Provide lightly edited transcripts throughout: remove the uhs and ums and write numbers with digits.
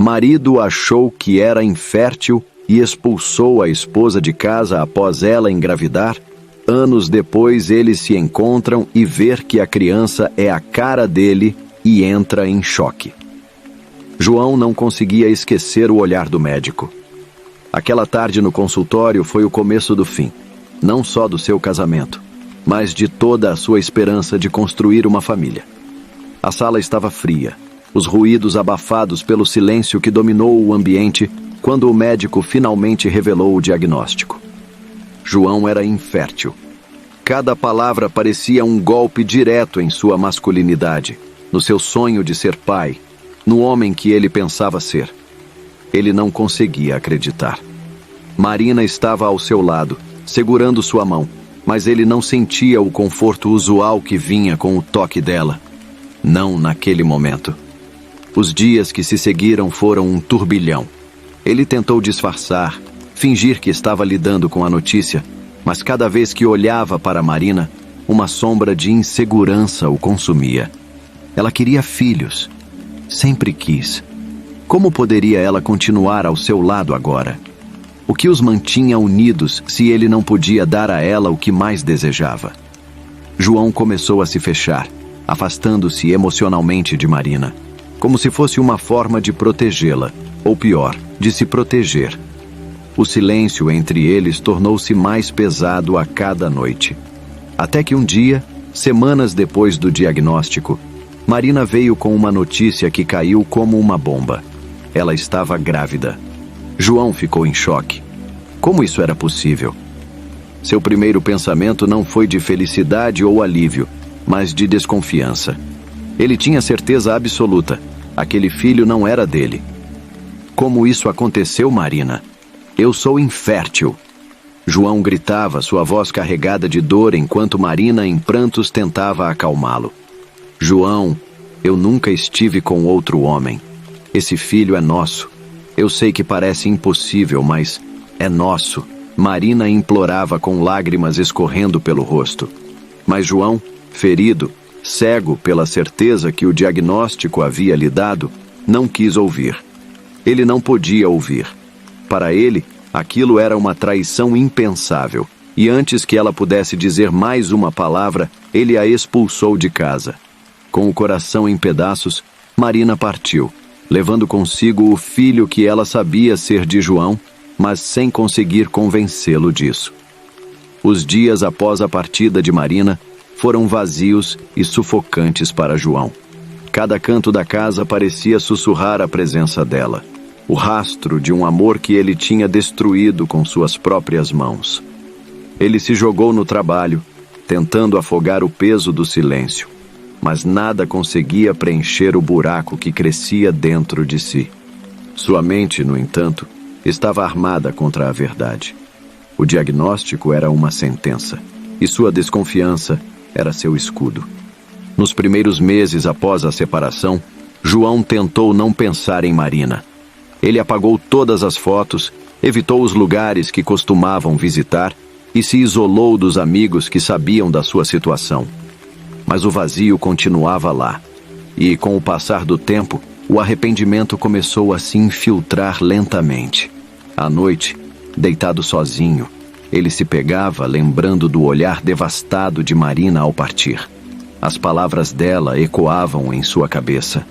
Marido achou que era infértil e expulsou a esposa de casa após ela engravidar. Anos depois, eles se encontram e vê que a criança é a cara dele e entra em choque. João não conseguia esquecer o olhar do médico. Aquela tarde no consultório foi o começo do fim, não só do seu casamento, mas de toda a sua esperança de construir uma família. A sala estava fria, os ruídos abafados pelo silêncio que dominou o ambiente quando o médico finalmente revelou o diagnóstico. João era infértil. Cada palavra parecia um golpe direto em sua masculinidade, no seu sonho de ser pai, no homem que ele pensava ser. Ele não conseguia acreditar. Marina estava ao seu lado, segurando sua mão, mas ele não sentia o conforto usual que vinha com o toque dela. Não naquele momento. Os dias que se seguiram foram um turbilhão. Ele tentou disfarçar, fingir que estava lidando com a notícia, mas cada vez que olhava para Marina, uma sombra de insegurança o consumia. Ela queria filhos. Sempre quis. Como poderia ela continuar ao seu lado agora? O que os mantinha unidos se ele não podia dar a ela o que mais desejava? João começou a se fechar, afastando-se emocionalmente de Marina, como se fosse uma forma de protegê-la, ou pior, de se proteger. O silêncio entre eles tornou-se mais pesado a cada noite. Até que um dia, semanas depois do diagnóstico, Marina veio com uma notícia que caiu como uma bomba. Ela estava grávida. João ficou em choque. Como isso era possível? Seu primeiro pensamento não foi de felicidade ou alívio, mas de desconfiança. Ele tinha certeza absoluta. Aquele filho não era dele. Como isso aconteceu, Marina? Eu sou infértil. João gritava, sua voz carregada de dor, enquanto Marina, em prantos, tentava acalmá-lo. João, eu nunca estive com outro homem. Esse filho é nosso. Eu sei que parece impossível, mas é nosso. Marina implorava com lágrimas escorrendo pelo rosto. Mas João, ferido, cego pela certeza que o diagnóstico havia lhe dado, não quis ouvir. Ele não podia ouvir. Para ele, aquilo era uma traição impensável, e antes que ela pudesse dizer mais uma palavra, ele a expulsou de casa. Com o coração em pedaços, Marina partiu, levando consigo o filho que ela sabia ser de João, mas sem conseguir convencê-lo disso. Os dias após a partida de Marina foram vazios e sufocantes para João. Cada canto da casa parecia sussurrar a presença dela, o rastro de um amor que ele tinha destruído com suas próprias mãos. Ele se jogou no trabalho, tentando afogar o peso do silêncio, mas nada conseguia preencher o buraco que crescia dentro de si. Sua mente, no entanto, estava armada contra a verdade. O diagnóstico era uma sentença, e sua desconfiança era seu escudo. Nos primeiros meses após a separação, João tentou não pensar em Marina. Ele apagou todas as fotos, evitou os lugares que costumavam visitar e se isolou dos amigos que sabiam da sua situação. Mas o vazio continuava lá, e com o passar do tempo, o arrependimento começou a se infiltrar lentamente. À noite, deitado sozinho, ele se pegava lembrando do olhar devastado de Marina ao partir. As palavras dela ecoavam em sua cabeça.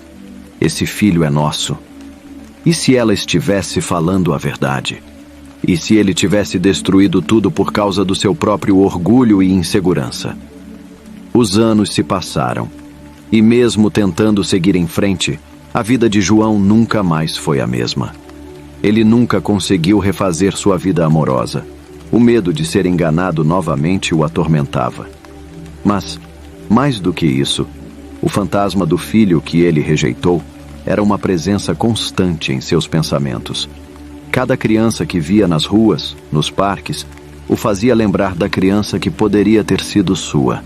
Esse filho é nosso. E se ela estivesse falando a verdade? E se ele tivesse destruído tudo por causa do seu próprio orgulho e insegurança? Os anos se passaram, e mesmo tentando seguir em frente, a vida de João nunca mais foi a mesma. Ele nunca conseguiu refazer sua vida amorosa. O medo de ser enganado novamente o atormentava. Mas, mais do que isso, o fantasma do filho que ele rejeitou era uma presença constante em seus pensamentos. Cada criança que via nas ruas, nos parques, o fazia lembrar da criança que poderia ter sido sua.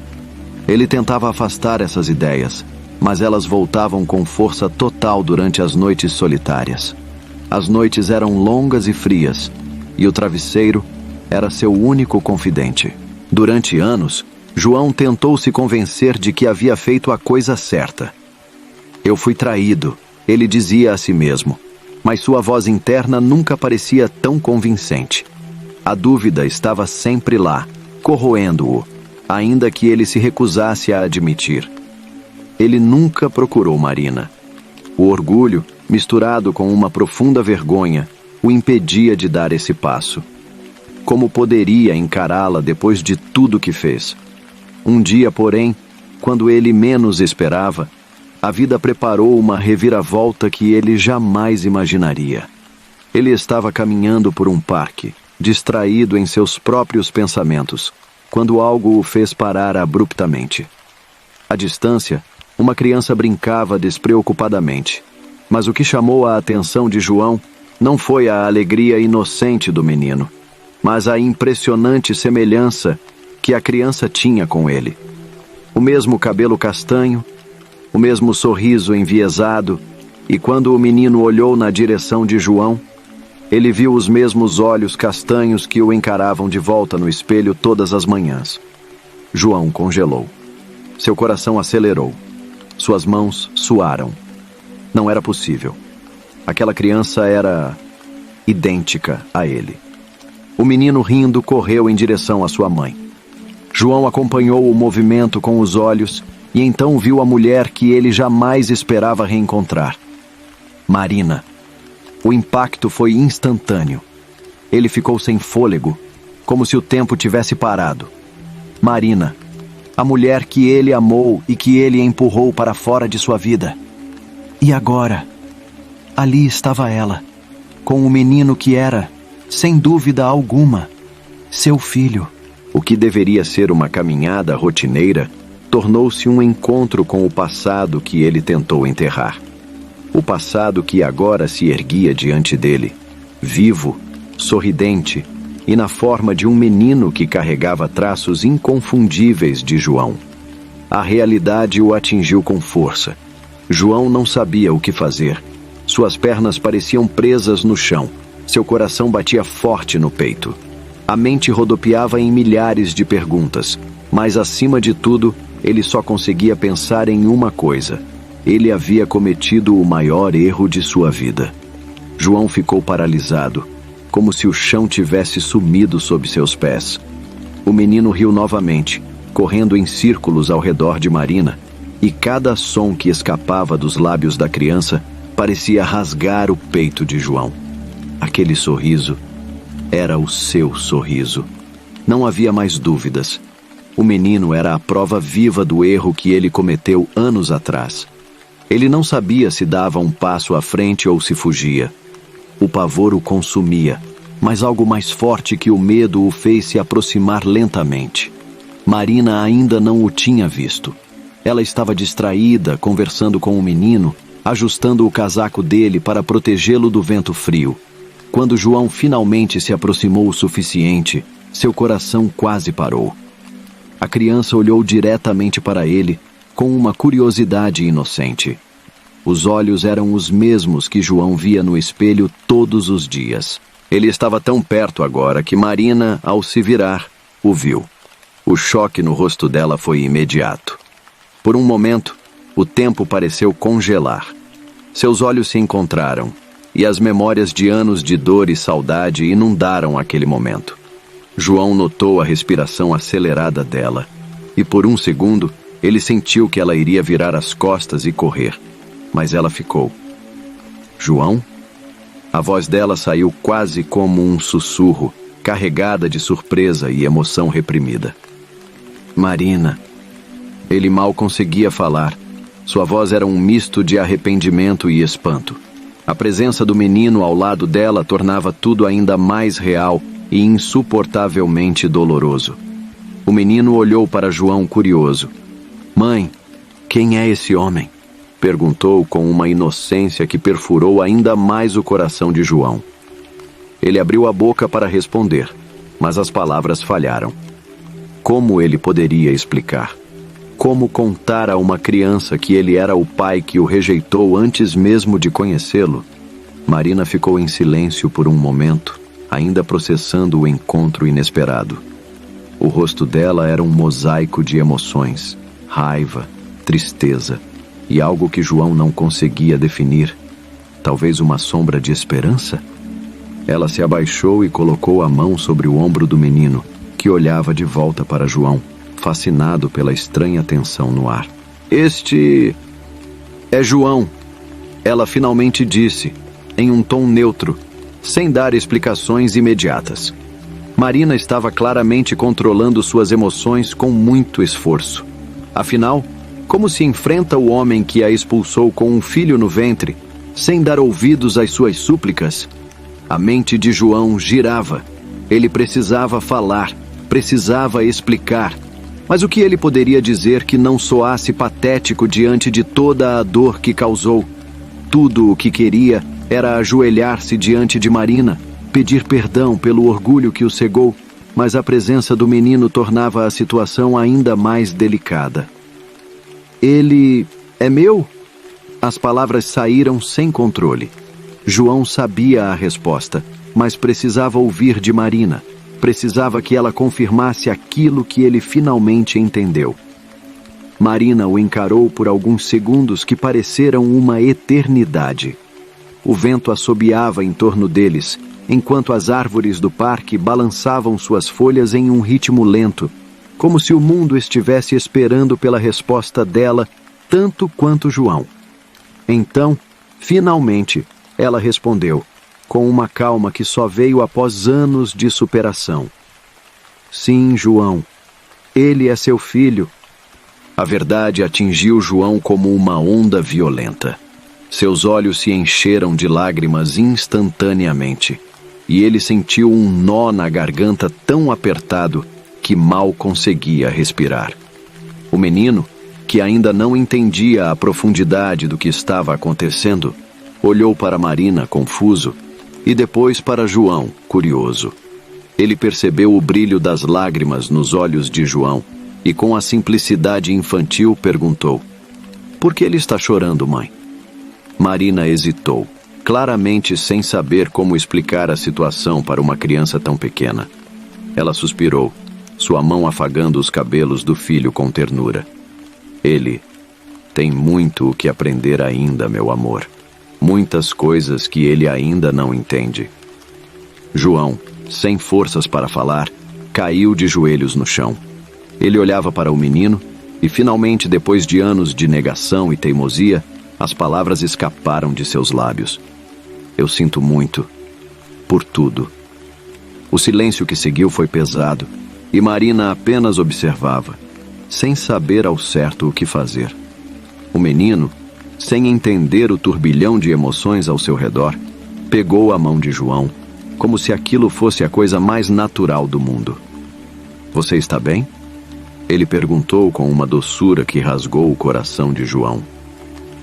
Ele tentava afastar essas ideias, mas elas voltavam com força total durante as noites solitárias. As noites eram longas e frias, e o travesseiro era seu único confidente. Durante anos, João tentou se convencer de que havia feito a coisa certa. Eu fui traído, ele dizia a si mesmo, mas sua voz interna nunca parecia tão convincente. A dúvida estava sempre lá, corroendo-o, ainda que ele se recusasse a admitir. Ele nunca procurou Marina. O orgulho, misturado com uma profunda vergonha, o impedia de dar esse passo. Como poderia encará-la depois de tudo que fez? Um dia, porém, quando ele menos esperava, a vida preparou uma reviravolta que ele jamais imaginaria. Ele estava caminhando por um parque, distraído em seus próprios pensamentos, quando algo o fez parar abruptamente. À distância, uma criança brincava despreocupadamente, mas o que chamou a atenção de João não foi a alegria inocente do menino, mas a impressionante semelhança que a criança tinha com ele. O mesmo cabelo castanho, o mesmo sorriso enviesado, e quando o menino olhou na direção de João, ele viu os mesmos olhos castanhos que o encaravam de volta no espelho todas as manhãs. João congelou. Seu coração acelerou. Suas mãos suaram. Não era possível. Aquela criança era idêntica a ele. O menino, rindo, correu em direção à sua mãe. João acompanhou o movimento com os olhos e então viu a mulher que ele jamais esperava reencontrar. Marina. O impacto foi instantâneo. Ele ficou sem fôlego, como se o tempo tivesse parado. Marina, a mulher que ele amou e que ele empurrou para fora de sua vida. E agora, ali estava ela, com o menino que era, sem dúvida alguma, seu filho. O que deveria ser uma caminhada rotineira tornou-se um encontro com o passado que ele tentou enterrar. O passado que agora se erguia diante dele, vivo, sorridente e na forma de um menino que carregava traços inconfundíveis de João. A realidade o atingiu com força. João não sabia o que fazer. Suas pernas pareciam presas no chão. Seu coração batia forte no peito. A mente rodopiava em milhares de perguntas, mas acima de tudo, ele só conseguia pensar em uma coisa. Ele havia cometido o maior erro de sua vida. João ficou paralisado, como se o chão tivesse sumido sob seus pés. O menino riu novamente, correndo em círculos ao redor de Marina, e cada som que escapava dos lábios da criança parecia rasgar o peito de João. Aquele sorriso era o seu sorriso. Não havia mais dúvidas. O menino era a prova viva do erro que ele cometeu anos atrás. Ele não sabia se dava um passo à frente ou se fugia. O pavor o consumia, mas algo mais forte que o medo o fez se aproximar lentamente. Marina ainda não o tinha visto. Ela estava distraída, conversando com o menino, ajustando o casaco dele para protegê-lo do vento frio. Quando João finalmente se aproximou o suficiente, seu coração quase parou. A criança olhou diretamente para ele, com uma curiosidade inocente. Os olhos eram os mesmos que João via no espelho todos os dias. Ele estava tão perto agora que Marina, ao se virar, o viu. O choque no rosto dela foi imediato. Por um momento, o tempo pareceu congelar. Seus olhos se encontraram, e as memórias de anos de dor e saudade inundaram aquele momento. João notou a respiração acelerada dela, e por um segundo, ele sentiu que ela iria virar as costas e correr, mas ela ficou. João? A voz dela saiu quase como um sussurro, carregada de surpresa e emoção reprimida. Marina. Ele mal conseguia falar. Sua voz era um misto de arrependimento e espanto. A presença do menino ao lado dela tornava tudo ainda mais real e insuportavelmente doloroso. O menino olhou para João curioso. Mãe, quem é esse homem? Perguntou com uma inocência que perfurou ainda mais o coração de João. Ele abriu a boca para responder, mas as palavras falharam. Como ele poderia explicar? Como contar a uma criança que ele era o pai que o rejeitou antes mesmo de conhecê-lo? Marina ficou em silêncio por um momento, ainda processando o encontro inesperado. O rosto dela era um mosaico de emoções, raiva, tristeza e algo que João não conseguia definir. talvez uma sombra de esperança? Ela se abaixou e colocou a mão sobre o ombro do menino, que olhava de volta para João, fascinado pela estranha tensão no ar. Este é João, ela finalmente disse, em um tom neutro, sem dar explicações imediatas. Marina estava claramente controlando suas emoções com muito esforço. Afinal, como se enfrenta o homem que a expulsou com um filho no ventre, sem dar ouvidos às suas súplicas? A mente de João girava. Ele precisava falar, precisava explicar. Mas o que ele poderia dizer que não soasse patético diante de toda a dor que causou? Tudo o que queria era ajoelhar-se diante de Marina, pedir perdão pelo orgulho que o cegou, mas a presença do menino tornava a situação ainda mais delicada. Ele é meu? As palavras saíram sem controle. João sabia a resposta, mas precisava ouvir de Marina. Precisava que ela confirmasse aquilo que ele finalmente entendeu. Marina o encarou por alguns segundos que pareceram uma eternidade. O vento assobiava em torno deles, enquanto as árvores do parque balançavam suas folhas em um ritmo lento, como se o mundo estivesse esperando pela resposta dela tanto quanto João. Então, finalmente, ela respondeu, com uma calma que só veio após anos de superação. Sim, João, ele é seu filho. A verdade atingiu João como uma onda violenta. Seus olhos se encheram de lágrimas instantaneamente, e ele sentiu um nó na garganta tão apertado que mal conseguia respirar. O menino, que ainda não entendia a profundidade do que estava acontecendo, olhou para Marina confuso e depois para João, curioso. Ele percebeu o brilho das lágrimas nos olhos de João e com a simplicidade infantil perguntou: "Por que ele está chorando, mãe?" Marina hesitou, claramente sem saber como explicar a situação para uma criança tão pequena. Ela suspirou, sua mão afagando os cabelos do filho com ternura. "Ele tem muito o que aprender ainda, meu amor. Muitas coisas que ele ainda não entende." João, sem forças para falar, caiu de joelhos no chão. Ele olhava para o menino e, finalmente, depois de anos de negação e teimosia, as palavras escaparam de seus lábios. "Eu sinto muito. Por tudo." O silêncio que seguiu foi pesado, e Marina apenas observava, sem saber ao certo o que fazer. O menino, sem entender o turbilhão de emoções ao seu redor, pegou a mão de João, como se aquilo fosse a coisa mais natural do mundo. "Você está bem?" Ele perguntou com uma doçura que rasgou o coração de João.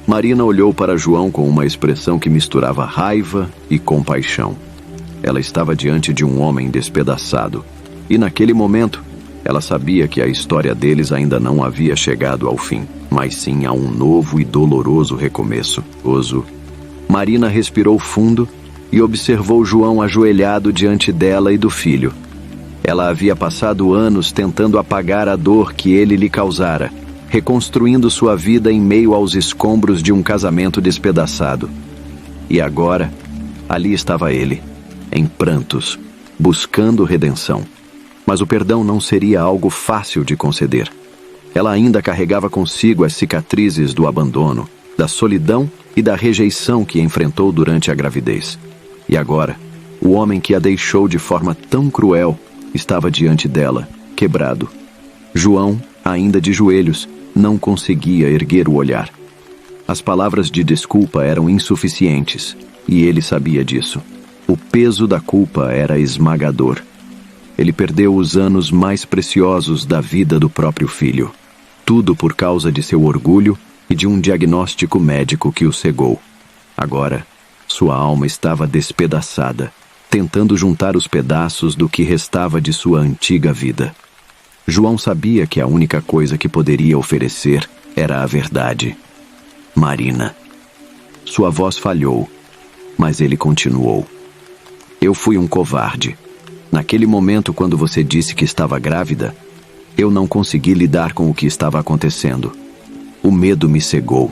Marina olhou para João com uma expressão que misturava raiva e compaixão. Ela estava diante de um homem despedaçado, e naquele momento, ela sabia que a história deles ainda não havia chegado ao fim, mas sim a um novo e doloroso recomeço. Marina respirou fundo e observou João ajoelhado diante dela e do filho. Ela havia passado anos tentando apagar a dor que ele lhe causara, reconstruindo sua vida em meio aos escombros de um casamento despedaçado. E agora, ali estava ele, em prantos, buscando redenção. Mas o perdão não seria algo fácil de conceder. Ela ainda carregava consigo as cicatrizes do abandono, da solidão e da rejeição que enfrentou durante a gravidez. E agora, o homem que a deixou de forma tão cruel estava diante dela, quebrado. João, ainda de joelhos, não conseguia erguer o olhar. As palavras de desculpa eram insuficientes, e ele sabia disso. O peso da culpa era esmagador. Ele perdeu os anos mais preciosos da vida do próprio filho. Tudo por causa de seu orgulho e de um diagnóstico médico que o cegou. Agora, sua alma estava despedaçada, tentando juntar os pedaços do que restava de sua antiga vida. João sabia que a única coisa que poderia oferecer era a verdade. Marina. Sua voz falhou, mas ele continuou. "Eu fui um covarde. Naquele momento, quando você disse que estava grávida, eu não consegui lidar com o que estava acontecendo. O medo me cegou,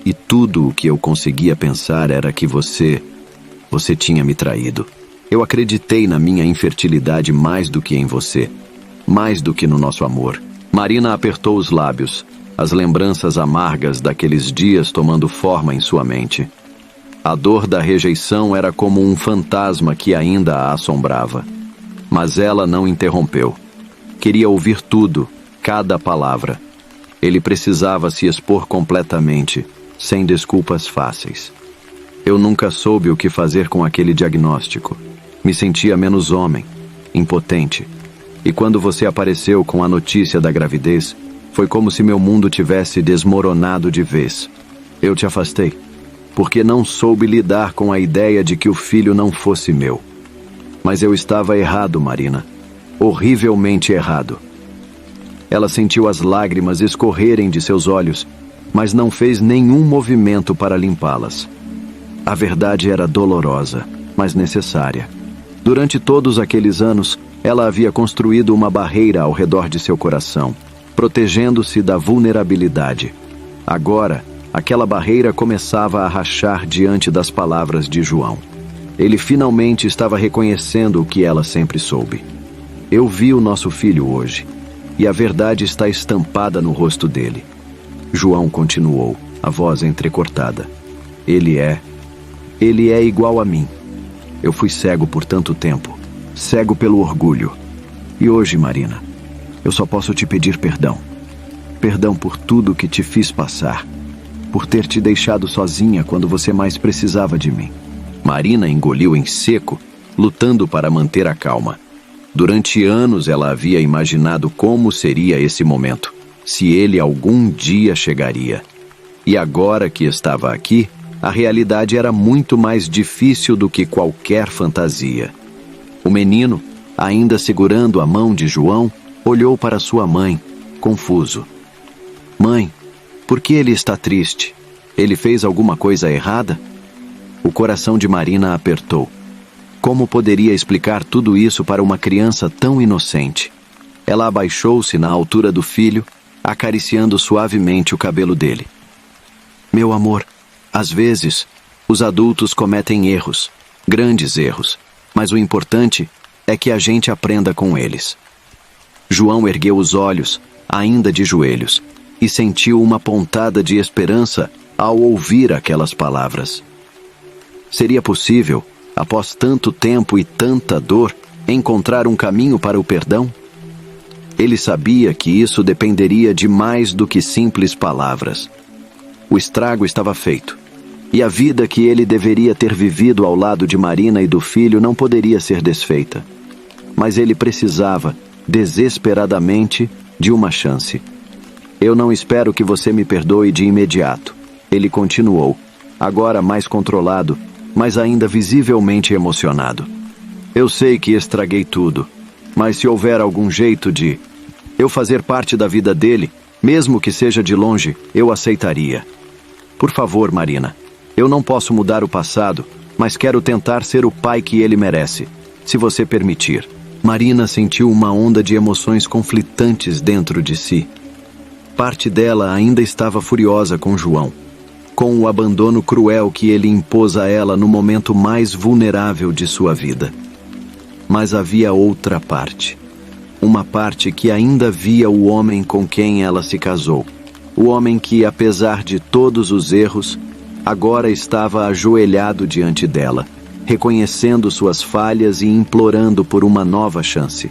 e tudo o que eu conseguia pensar era que você tinha me traído. Eu acreditei na minha infertilidade mais do que em você, mais do que no nosso amor. Marina apertou os lábios, as lembranças amargas daqueles dias tomando forma em sua mente. A dor da rejeição era como um fantasma que ainda a assombrava. Mas ela não interrompeu. Queria ouvir tudo, cada palavra. Ele precisava se expor completamente, sem desculpas fáceis. Eu nunca soube o que fazer com aquele diagnóstico. Me sentia menos homem, impotente. E quando você apareceu com a notícia da gravidez, foi como se meu mundo tivesse desmoronado de vez. Eu te afastei, porque não soube lidar com a ideia de que o filho não fosse meu. Mas eu estava errado, Marina. Horrivelmente errado. Ela sentiu as lágrimas escorrerem de seus olhos, mas não fez nenhum movimento para limpá-las. A verdade era dolorosa, mas necessária. Durante todos aqueles anos, ela havia construído uma barreira ao redor de seu coração, protegendo-se da vulnerabilidade. Agora, aquela barreira começava a rachar diante das palavras de João. Ele finalmente estava reconhecendo o que ela sempre soube. Eu vi o nosso filho hoje, e a verdade está estampada no rosto dele. João continuou, a voz entrecortada. Ele é igual a mim. Eu fui cego por tanto tempo, cego pelo orgulho. E hoje, Marina, eu só posso te pedir perdão. Perdão por tudo que te fiz passar, por ter te deixado sozinha quando você mais precisava de mim. Marina engoliu em seco, lutando para manter a calma. Durante anos ela havia imaginado como seria esse momento, se ele algum dia chegaria. E agora que estava aqui, a realidade era muito mais difícil do que qualquer fantasia. O menino, ainda segurando a mão de João, olhou para sua mãe, confuso. Mãe, por que ele está triste? Ele fez alguma coisa errada? O coração de Marina apertou. Como poderia explicar tudo isso para uma criança tão inocente? Ela abaixou-se na altura do filho, acariciando suavemente o cabelo dele. Meu amor, às vezes, os adultos cometem erros, grandes erros, mas o importante é que a gente aprenda com eles. João ergueu os olhos, ainda de joelhos, e sentiu uma pontada de esperança ao ouvir aquelas palavras. Seria possível, após tanto tempo e tanta dor, encontrar um caminho para o perdão? Ele sabia que isso dependeria de mais do que simples palavras. O estrago estava feito, e a vida que ele deveria ter vivido ao lado de Marina e do filho não poderia ser desfeita. Mas ele precisava, desesperadamente, de uma chance. Eu não espero que você me perdoe de imediato, ele continuou, agora mais controlado, mas ainda visivelmente emocionado. Eu sei que estraguei tudo, mas se houver algum jeito de eu fazer parte da vida dele, mesmo que seja de longe, eu aceitaria. Por favor, Marina, eu não posso mudar o passado, mas quero tentar ser o pai que ele merece, se você permitir. Marina sentiu uma onda de emoções conflitantes dentro de si. Parte dela ainda estava furiosa com João, com o abandono cruel que ele impôs a ela no momento mais vulnerável de sua vida. Mas havia outra parte. Uma parte que ainda via o homem com quem ela se casou. O homem que, apesar de todos os erros, agora estava ajoelhado diante dela, reconhecendo suas falhas e implorando por uma nova chance.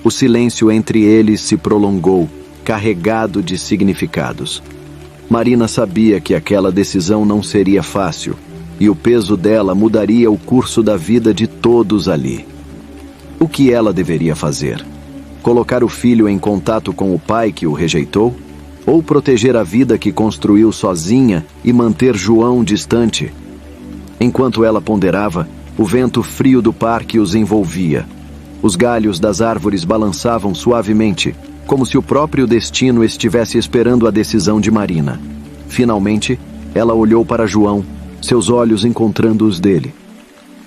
O silêncio entre eles se prolongou, carregado de significados. Marina sabia que aquela decisão não seria fácil, e o peso dela mudaria o curso da vida de todos ali. O que ela deveria fazer? Colocar o filho em contato com o pai que o rejeitou? Ou proteger a vida que construiu sozinha e manter João distante? Enquanto ela ponderava, o vento frio do parque os envolvia. Os galhos das árvores balançavam suavemente, como se o próprio destino estivesse esperando a decisão de Marina. Finalmente, ela olhou para João, seus olhos encontrando os dele.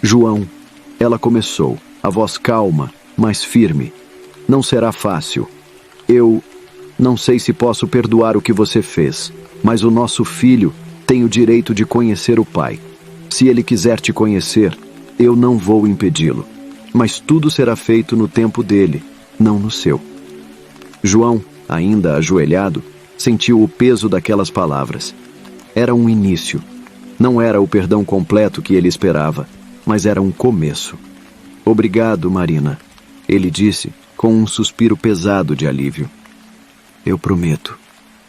João, ela começou, a voz calma, mas firme. Não será fácil. Eu não sei se posso perdoar o que você fez, mas o nosso filho Tem o direito de conhecer o Pai. Se ele quiser te conhecer, eu não vou impedi-lo. Mas tudo será feito no tempo dele, não no seu. João, ainda ajoelhado, sentiu o peso daquelas palavras. Era um início. Não era o perdão completo que ele esperava, mas era um começo. Obrigado, Marina, ele disse, com um suspiro pesado de alívio. Eu prometo.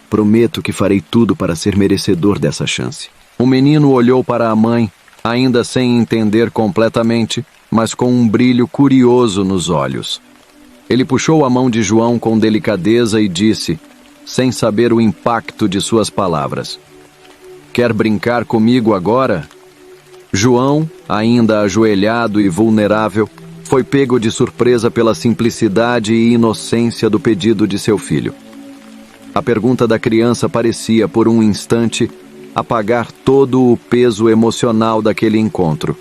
Prometo que farei tudo para ser merecedor dessa chance. O menino olhou para a mãe, ainda sem entender completamente, mas com um brilho curioso nos olhos. Ele puxou a mão de João com delicadeza e disse, sem saber o impacto de suas palavras: Quer brincar comigo agora? João, ainda ajoelhado e vulnerável, foi pego de surpresa pela simplicidade e inocência do pedido de seu filho. A pergunta da criança parecia, por um instante, apagar todo o peso emocional daquele encontro.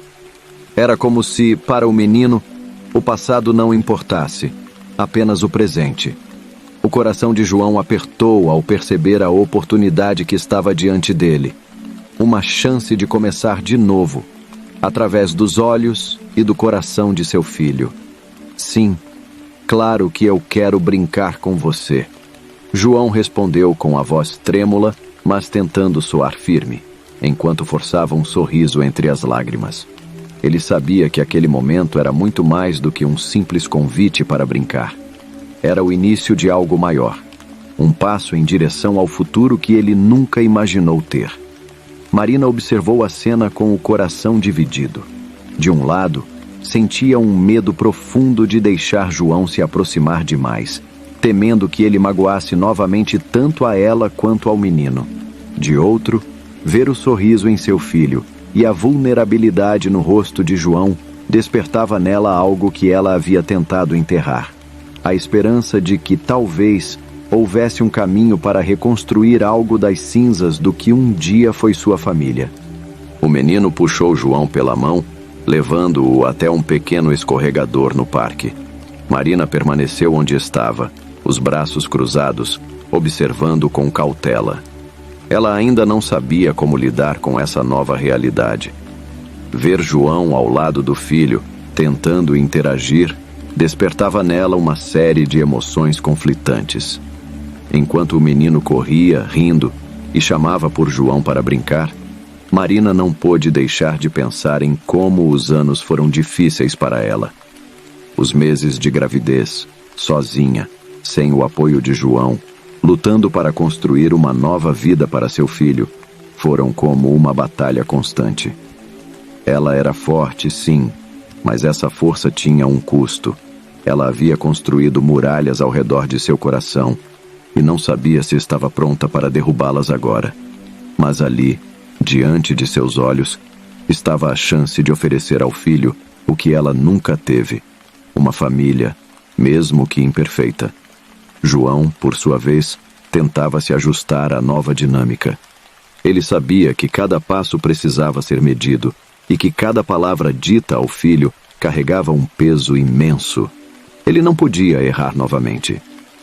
Era como se, para o menino, o passado não importasse, apenas o presente. O coração de João apertou ao perceber a oportunidade que estava diante dele. Uma chance de começar de novo, através dos olhos e do coração de seu filho. Sim, claro que eu quero brincar com você. João respondeu com a voz trêmula, mas tentando soar firme, enquanto forçava um sorriso entre as lágrimas. Ele sabia que aquele momento era muito mais do que um simples convite para brincar. Era o início de algo maior, um passo em direção ao futuro que ele nunca imaginou ter. Marina observou a cena com o coração dividido. De um lado, sentia um medo profundo de deixar João se aproximar demais, temendo que ele magoasse novamente tanto a ela quanto ao menino. De outro, ver o sorriso em seu filho e a vulnerabilidade no rosto de João despertava nela algo que ela havia tentado enterrar. A esperança de que talvez houvesse um caminho para reconstruir algo das cinzas do que um dia foi sua família. O menino puxou João pela mão, levando-o até um pequeno escorregador no parque. Marina permaneceu onde estava, os braços cruzados, observando com cautela. Ela ainda não sabia como lidar com essa nova realidade. Ver João ao lado do filho, tentando interagir, despertava nela uma série de emoções conflitantes. Enquanto o menino corria, rindo, e chamava por João para brincar, Marina não pôde deixar de pensar em como os anos foram difíceis para ela. Os meses de gravidez, sozinha, sem o apoio de João, lutando para construir uma nova vida para seu filho, foram como uma batalha constante. Ela era forte, sim, mas essa força tinha um custo. Ela havia construído muralhas ao redor de seu coração e não sabia se estava pronta para derrubá-las agora. Mas ali, diante de seus olhos, estava a chance de oferecer ao filho o que ela nunca teve: uma família, mesmo que imperfeita. João, por sua vez, tentava se ajustar à nova dinâmica. Ele sabia que cada passo precisava ser medido e que cada palavra dita ao filho carregava um peso imenso. Ele não podia errar novamente.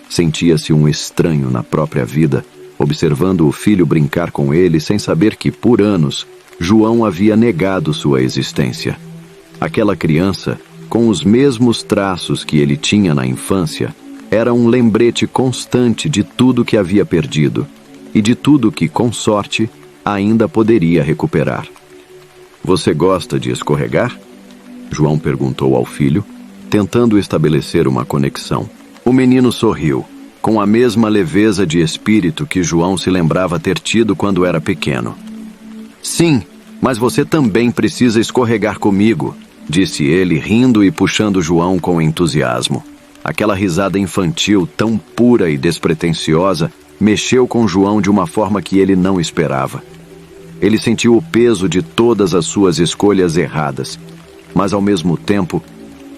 Sentia-se um estranho na própria vida, observando o filho brincar com ele sem saber que, por anos, João havia negado sua existência. Aquela criança, com os mesmos traços que ele tinha na infância, era um lembrete constante de tudo que havia perdido e de tudo que, com sorte, ainda poderia recuperar. Você gosta de escorregar? João perguntou ao filho, tentando estabelecer uma conexão. O menino sorriu, com a mesma leveza de espírito que João se lembrava ter tido quando era pequeno. Sim, mas você também precisa escorregar comigo, disse ele, rindo e puxando João com entusiasmo. Aquela risada infantil, tão pura e despretensiosa, mexeu com João de uma forma que ele não esperava. Ele sentiu o peso de todas as suas escolhas erradas, mas ao mesmo tempo,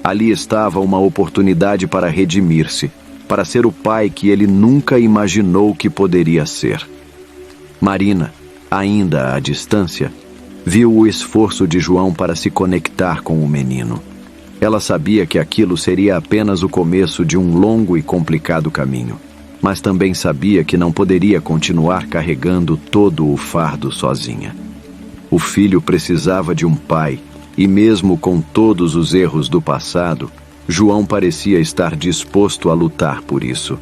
ali estava uma oportunidade para redimir-se, para ser o pai que ele nunca imaginou que poderia ser. Marina, ainda à distância, viu o esforço de João para se conectar com o menino. Ela sabia que aquilo seria apenas o começo de um longo e complicado caminho, mas também sabia que não poderia continuar carregando todo o fardo sozinha. O filho precisava de um pai, e mesmo com todos os erros do passado, João parecia estar disposto a lutar por isso.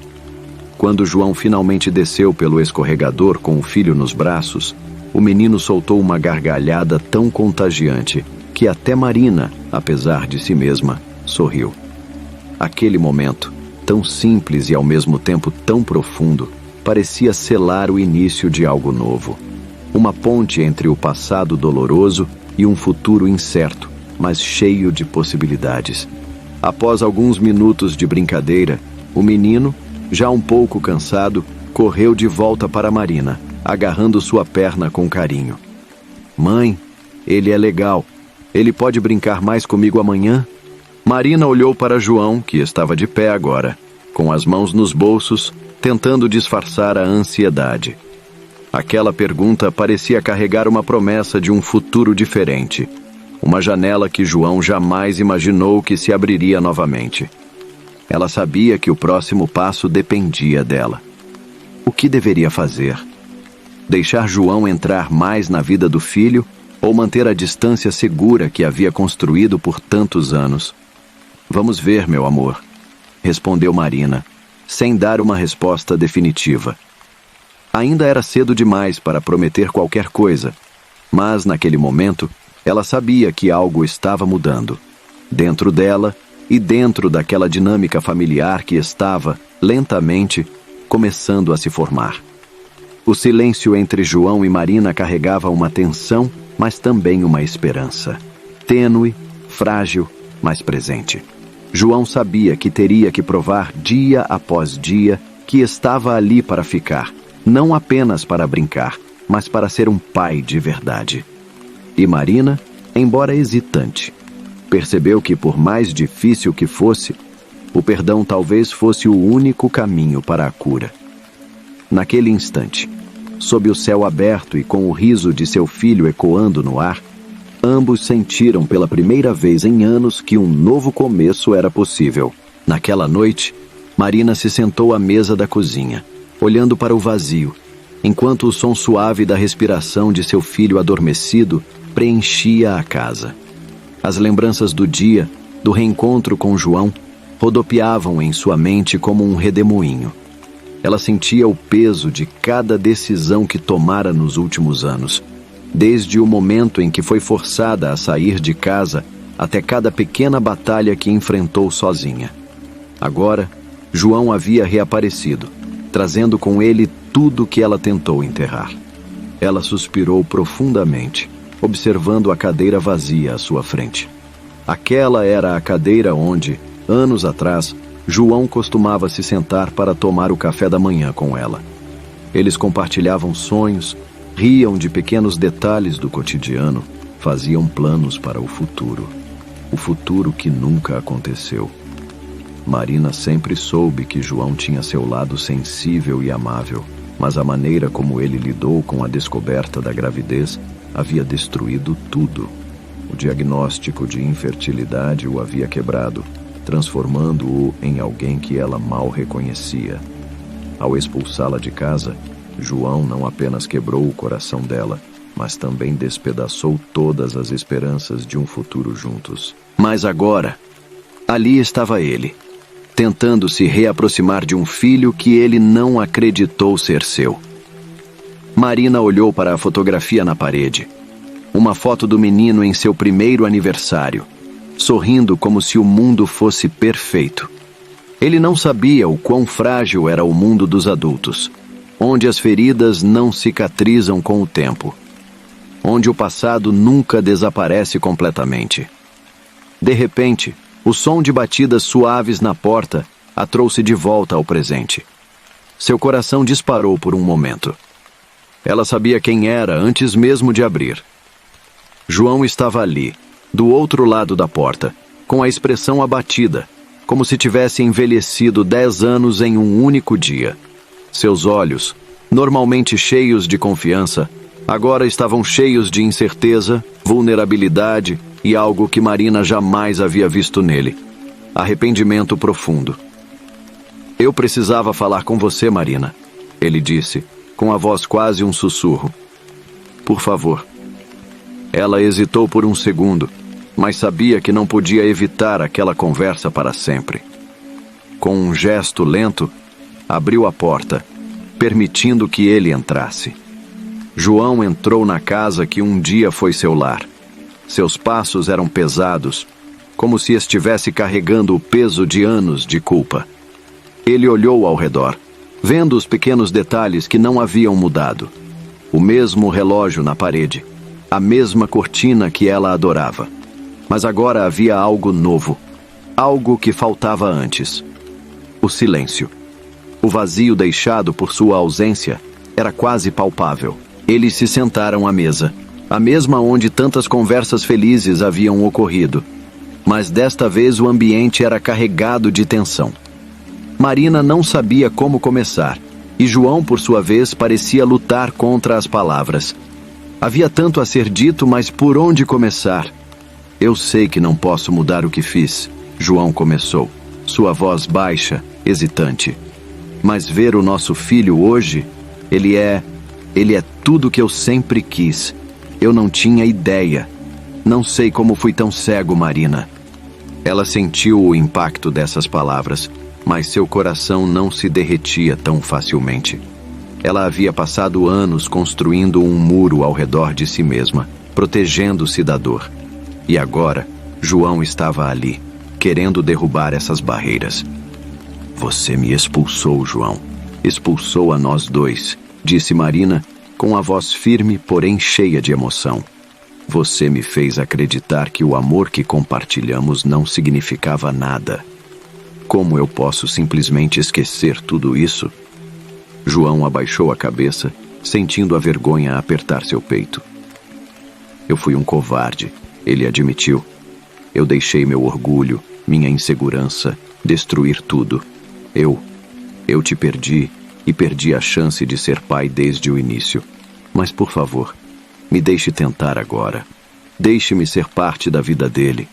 Quando João finalmente desceu pelo escorregador com o filho nos braços, o menino soltou uma gargalhada tão contagiante que até Marina, apesar de si mesma, sorriu. Aquele momento, tão simples e ao mesmo tempo tão profundo, parecia selar o início de algo novo. Uma ponte entre o passado doloroso e um futuro incerto, mas cheio de possibilidades. Após alguns minutos de brincadeira, o menino, já um pouco cansado, correu de volta para Marina, agarrando sua perna com carinho. "Mãe, ele é legal. Ele pode brincar mais comigo amanhã?" Marina olhou para João, que estava de pé agora, com as mãos nos bolsos, tentando disfarçar a ansiedade. Aquela pergunta parecia carregar uma promessa de um futuro diferente, uma janela que João jamais imaginou que se abriria novamente. Ela sabia que o próximo passo dependia dela. O que deveria fazer? Deixar João entrar mais na vida do filho ou manter a distância segura que havia construído por tantos anos? "Vamos ver, meu amor", respondeu Marina, sem dar uma resposta definitiva. Ainda era cedo demais para prometer qualquer coisa, mas naquele momento ela sabia que algo estava mudando, dentro dela e dentro daquela dinâmica familiar que estava, lentamente, começando a se formar. O silêncio entre João e Marina carregava uma tensão, mas também uma esperança. Tênue, frágil, mas presente. João sabia que teria que provar dia após dia que estava ali para ficar, não apenas para brincar, mas para ser um pai de verdade. E Marina, embora hesitante, percebeu que por mais difícil que fosse, o perdão talvez fosse o único caminho para a cura. Naquele instante, sob o céu aberto e com o riso de seu filho ecoando no ar, ambos sentiram pela primeira vez em anos que um novo começo era possível. Naquela noite, Marina se sentou à mesa da cozinha, olhando para o vazio, enquanto o som suave da respiração de seu filho adormecido preenchia a casa. As lembranças do dia, do reencontro com João, rodopiavam em sua mente como um redemoinho. Ela sentia o peso de cada decisão que tomara nos últimos anos, desde o momento em que foi forçada a sair de casa até cada pequena batalha que enfrentou sozinha. Agora, João havia reaparecido, trazendo com ele tudo que ela tentou enterrar. Ela suspirou profundamente, observando a cadeira vazia à sua frente. Aquela era a cadeira onde, anos atrás, João costumava se sentar para tomar o café da manhã com ela. Eles compartilhavam sonhos, riam de pequenos detalhes do cotidiano, faziam planos para o futuro que nunca aconteceu. Marina sempre soube que João tinha seu lado sensível e amável, mas a maneira como ele lidou com a descoberta da gravidez havia destruído tudo. O diagnóstico de infertilidade o havia quebrado, transformando-o em alguém que ela mal reconhecia. Ao expulsá-la de casa, João não apenas quebrou o coração dela, mas também despedaçou todas as esperanças de um futuro juntos. Mas agora, ali estava ele, tentando se reaproximar de um filho que ele não acreditou ser seu. Marina olhou para a fotografia na parede. Uma foto do menino em seu primeiro aniversário, sorrindo como se o mundo fosse perfeito. Ele não sabia o quão frágil era o mundo dos adultos, onde as feridas não cicatrizam com o tempo, onde o passado nunca desaparece completamente. De repente, o som de batidas suaves na porta a trouxe de volta ao presente. Seu coração disparou por um momento. Ela sabia quem era antes mesmo de abrir. João estava ali, do outro lado da porta, com a expressão abatida, como se tivesse envelhecido 10 anos em um único dia. Seus olhos, normalmente cheios de confiança, agora estavam cheios de incerteza, vulnerabilidade e algo que Marina jamais havia visto nele: arrependimento profundo. Eu precisava falar com você, Marina, ele disse, com a voz quase um sussurro. Por favor. Ela hesitou por um segundo, mas sabia que não podia evitar aquela conversa para sempre. Com um gesto lento, abriu a porta, permitindo que ele entrasse. João entrou na casa que um dia foi seu lar. Seus passos eram pesados, como se estivesse carregando o peso de anos de culpa. Ele olhou ao redor, vendo os pequenos detalhes que não haviam mudado. O mesmo relógio na parede, a mesma cortina que ela adorava. Mas agora havia algo novo, algo que faltava antes. O silêncio. O vazio deixado por sua ausência era quase palpável. Eles se sentaram à mesa, a mesma onde tantas conversas felizes haviam ocorrido. Mas desta vez o ambiente era carregado de tensão. Marina não sabia como começar, e João, por sua vez, parecia lutar contra as palavras. Havia tanto a ser dito, mas por onde começar? Eu sei que não posso mudar o que fiz, João começou, sua voz baixa, hesitante. Mas ver o nosso filho hoje, ele é tudo que eu sempre quis. Eu não tinha ideia. Não sei como fui tão cego, Marina. Ela sentiu o impacto dessas palavras, mas seu coração não se derretia tão facilmente. Ela havia passado anos construindo um muro ao redor de si mesma, protegendo-se da dor. E agora, João estava ali, querendo derrubar essas barreiras. Você me expulsou, João. Expulsou a nós dois, disse Marina, com a voz firme, porém cheia de emoção. Você me fez acreditar que o amor que compartilhamos não significava nada. Como eu posso simplesmente esquecer tudo isso? João abaixou a cabeça, sentindo a vergonha apertar seu peito. Eu fui um covarde, ele admitiu. Eu deixei meu orgulho, minha insegurança, destruir tudo. Eu te perdi e perdi a chance de ser pai desde o início. Mas, por favor, me deixe tentar agora. Deixe-me ser parte da vida dele.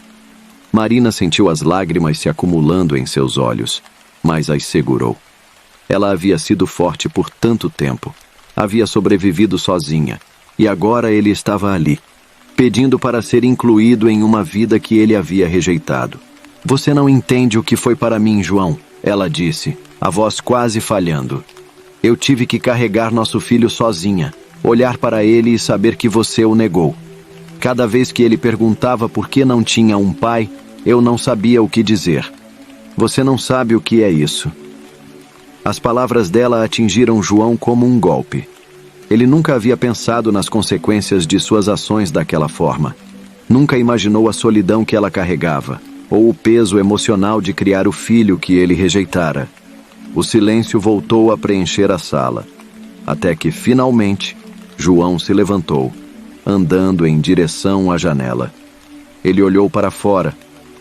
Marina sentiu as lágrimas se acumulando em seus olhos, mas as segurou. Ela havia sido forte por tanto tempo. Havia sobrevivido sozinha. E agora ele estava ali, pedindo para ser incluído em uma vida que ele havia rejeitado. Você não entende o que foi para mim, João, ela disse, a voz quase falhando. Eu tive que carregar nosso filho sozinha, olhar para ele e saber que você o negou. Cada vez que ele perguntava por que não tinha um pai, eu não sabia o que dizer. Você não sabe o que é isso. As palavras dela atingiram João como um golpe. Ele nunca havia pensado nas consequências de suas ações daquela forma. Nunca imaginou a solidão que ela carregava, ou o peso emocional de criar o filho que ele rejeitara. O silêncio voltou a preencher a sala, até que, finalmente, João se levantou, andando em direção à janela. Ele olhou para fora,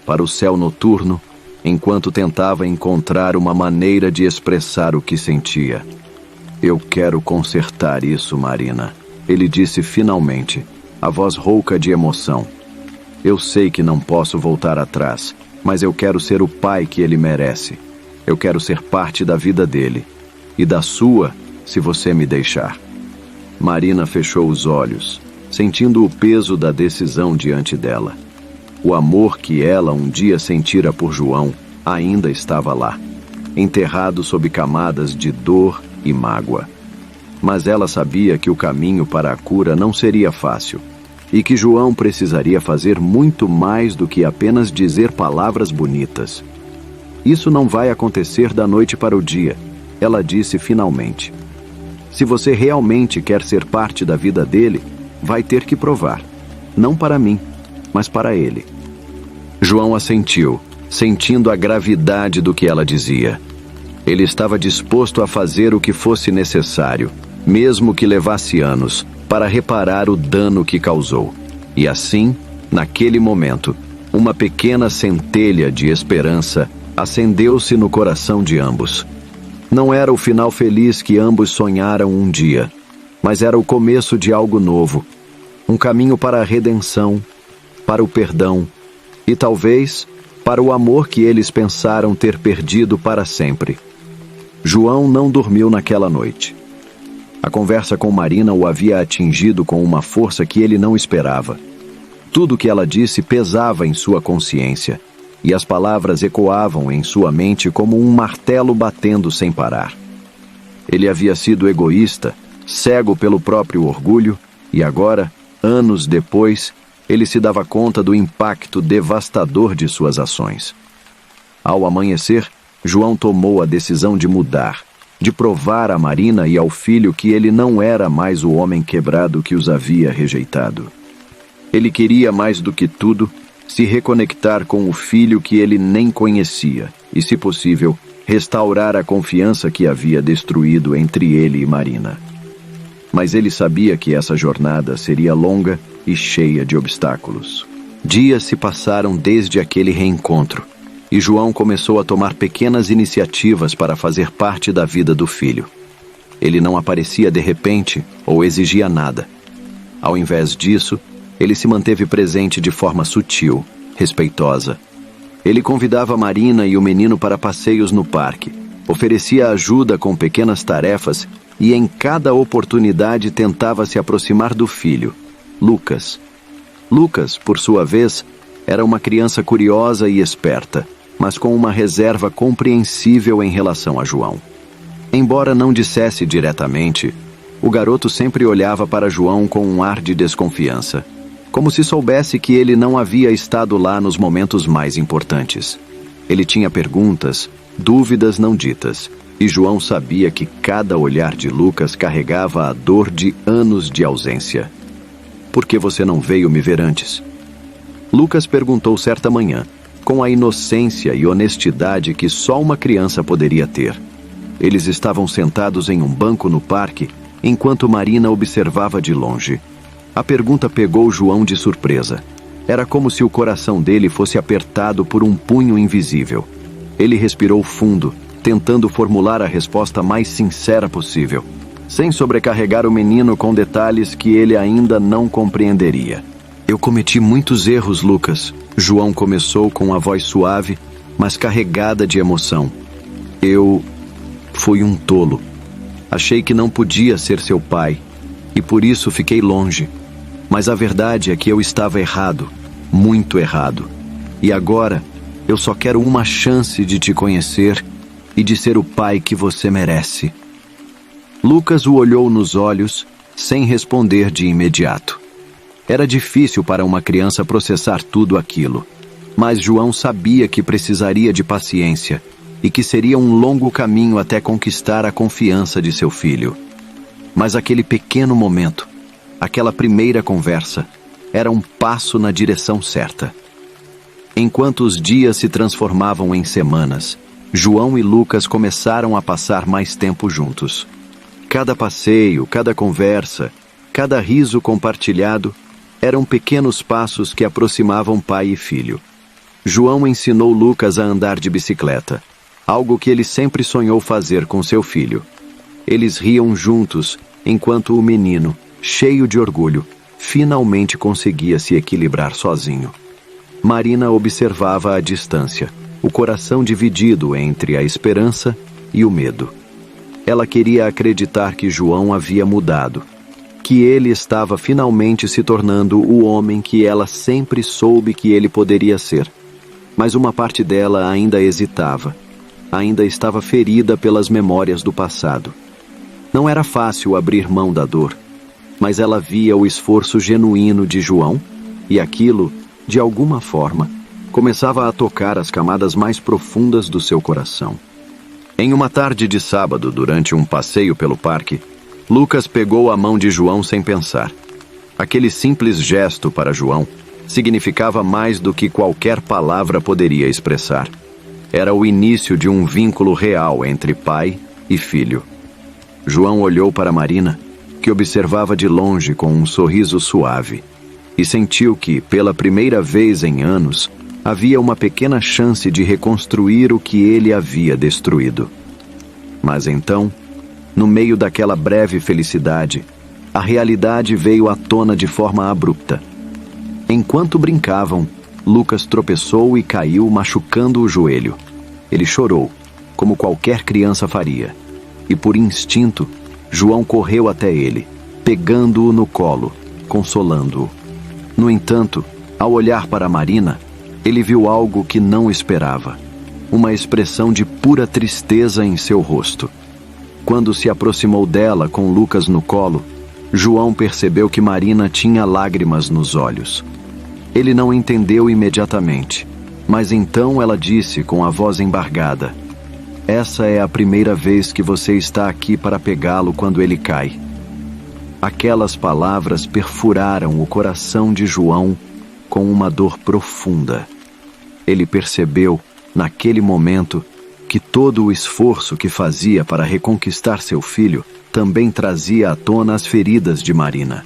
para o céu noturno, enquanto tentava encontrar uma maneira de expressar o que sentia. Eu quero consertar isso, Marina, ele disse finalmente, a voz rouca de emoção. Eu sei que não posso voltar atrás, mas eu quero ser o pai que ele merece. Eu quero ser parte da vida dele, e da sua, se você me deixar. Marina fechou os olhos, sentindo o peso da decisão diante dela. O amor que ela um dia sentira por João ainda estava lá, enterrado sob camadas de dor e mágoa. Mas ela sabia que o caminho para a cura não seria fácil, e que João precisaria fazer muito mais do que apenas dizer palavras bonitas. Isso não vai acontecer da noite para o dia, ela disse finalmente. Se você realmente quer ser parte da vida dele, vai ter que provar. Não para mim, mas para ele. João assentiu, sentindo a gravidade do que ela dizia. Ele estava disposto a fazer o que fosse necessário, mesmo que levasse anos, para reparar o dano que causou. E assim, naquele momento, uma pequena centelha de esperança acendeu-se no coração de ambos. Não era o final feliz que ambos sonharam um dia, mas era o começo de algo novo, um caminho para a redenção, para o perdão e talvez para o amor que eles pensaram ter perdido para sempre. João não dormiu naquela noite. A conversa com Marina o havia atingido com uma força que ele não esperava. Tudo o que ela disse pesava em sua consciência, e as palavras ecoavam em sua mente como um martelo batendo sem parar. Ele havia sido egoísta, cego pelo próprio orgulho, e agora, anos depois, ele se dava conta do impacto devastador de suas ações. Ao amanhecer, João tomou a decisão de mudar, de provar a Marina e ao filho que ele não era mais o homem quebrado que os havia rejeitado. Ele queria, mais do que tudo, se reconectar com o filho que ele nem conhecia e, se possível, restaurar a confiança que havia destruído entre ele e Marina. Mas ele sabia que essa jornada seria longa e cheia de obstáculos. Dias se passaram desde aquele reencontro, e João começou a tomar pequenas iniciativas para fazer parte da vida do filho. Ele não aparecia de repente ou exigia nada. Ao invés disso, ele se manteve presente de forma sutil, respeitosa. Ele convidava Marina e o menino para passeios no parque, oferecia ajuda com pequenas tarefas e em cada oportunidade tentava se aproximar do filho, Lucas. Lucas, por sua vez, era uma criança curiosa e esperta, mas com uma reserva compreensível em relação a João. Embora não dissesse diretamente, o garoto sempre olhava para João com um ar de desconfiança, como se soubesse que ele não havia estado lá nos momentos mais importantes. Ele tinha perguntas, dúvidas não ditas, e João sabia que cada olhar de Lucas carregava a dor de anos de ausência. "Por que você não veio me ver antes?" Lucas perguntou certa manhã, com a inocência e honestidade que só uma criança poderia ter. Eles estavam sentados em um banco no parque, enquanto Marina observava de longe. A pergunta pegou João de surpresa. Era como se o coração dele fosse apertado por um punho invisível. Ele respirou fundo, tentando formular a resposta mais sincera possível, sem sobrecarregar o menino com detalhes que ele ainda não compreenderia. "Eu cometi muitos erros, Lucas." João começou com a voz suave, mas carregada de emoção. "Eu fui um tolo. Achei que não podia ser seu pai, e por isso fiquei longe. Mas a verdade é que eu estava errado, muito errado. E agora, eu só quero uma chance de te conhecer e de ser o pai que você merece." Lucas o olhou nos olhos, sem responder de imediato. Era difícil para uma criança processar tudo aquilo, mas João sabia que precisaria de paciência e que seria um longo caminho até conquistar a confiança de seu filho. Mas aquele pequeno momento, aquela primeira conversa, era um passo na direção certa. Enquanto os dias se transformavam em semanas, João e Lucas começaram a passar mais tempo juntos. Cada passeio, cada conversa, cada riso compartilhado eram pequenos passos que aproximavam pai e filho. João ensinou Lucas a andar de bicicleta, algo que ele sempre sonhou fazer com seu filho. Eles riam juntos, enquanto o menino, cheio de orgulho, finalmente conseguia se equilibrar sozinho. Marina observava à distância, o coração dividido entre a esperança e o medo. Ela queria acreditar que João havia mudado, que ele estava finalmente se tornando o homem que ela sempre soube que ele poderia ser. Mas uma parte dela ainda hesitava, ainda estava ferida pelas memórias do passado. Não era fácil abrir mão da dor, mas ela via o esforço genuíno de João e aquilo, de alguma forma, começava a tocar as camadas mais profundas do seu coração. Em uma tarde de sábado, durante um passeio pelo parque, Lucas pegou a mão de João sem pensar. Aquele simples gesto para João significava mais do que qualquer palavra poderia expressar. Era o início de um vínculo real entre pai e filho. João olhou para Marina, que observava de longe com um sorriso suave, e sentiu que, pela primeira vez em anos, havia uma pequena chance de reconstruir o que ele havia destruído. Mas então, no meio daquela breve felicidade, a realidade veio à tona de forma abrupta. Enquanto brincavam, Lucas tropeçou e caiu, machucando o joelho. Ele chorou, como qualquer criança faria. E por instinto, João correu até ele, pegando-o no colo, consolando-o. No entanto, ao olhar para Marina, ele viu algo que não esperava. Uma expressão de pura tristeza em seu rosto. Quando se aproximou dela com Lucas no colo, João percebeu que Marina tinha lágrimas nos olhos. Ele não entendeu imediatamente, mas então ela disse com a voz embargada: "Essa é a primeira vez que você está aqui para pegá-lo quando ele cai." Aquelas palavras perfuraram o coração de João com uma dor profunda. Ele percebeu, naquele momento, que todo o esforço que fazia para reconquistar seu filho também trazia à tona as feridas de Marina.